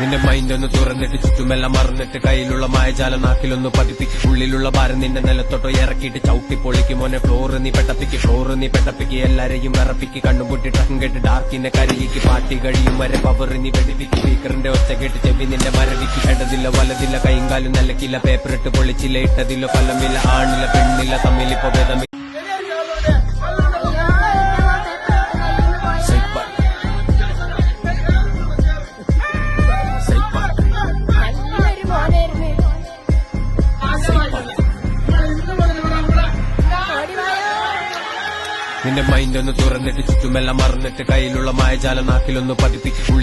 നിന്റെ മൈൻഡൊന്ന് തുറന്നിട്ട് ചുറ്റുമെല്ലാം മറന്നിട്ട് കയ്യിലുള്ള മായജാലം നാക്കിലൊന്ന് പതിപ്പിക്ക് ഉള്ളിലുള്ള ഭാരം നിന്റെ നിലത്തോട്ടോ ഇറക്കിയിട്ട് ചവിട്ടി പൊളിക്ക് മോനെ ഫ്ലോറ് നീ പെട്ടപ്പിക്ക് എല്ലാരെയും വിറപ്പിക്ക് കണ്ണുപൊട്ടി ടക്കം കേട്ട് ഡാർക്കിനെ കരുകിക്ക് പാട്ടി കഴിയും വരെ പവർ നീ വെടിപ്പിക്ക് സ്പീക്കറിന്റെ ഒച്ച കേട്ട് ചെവി നിന്റെ മരവിക്ക് ഇടതില്ല വലതില്ല കൈയും കാലും നിലക്കില്ല പേപ്പറിട്ട് പൊളിച്ചില്ല ഇട്ടതില്ല ഫലമില്ല ആണില്ല പെണ്ണില്ല തമ്മിലിപ്പോ ഭേദമില്ല. നിന്റെ മൈൻഡൊന്ന് തുറന്നിട്ട് ചുറ്റുമെല്ലാം മറന്നിട്ട് കയ്യിലുള്ള മായജാലം നാക്കിലൊന്ന് പതിപ്പിക്ക്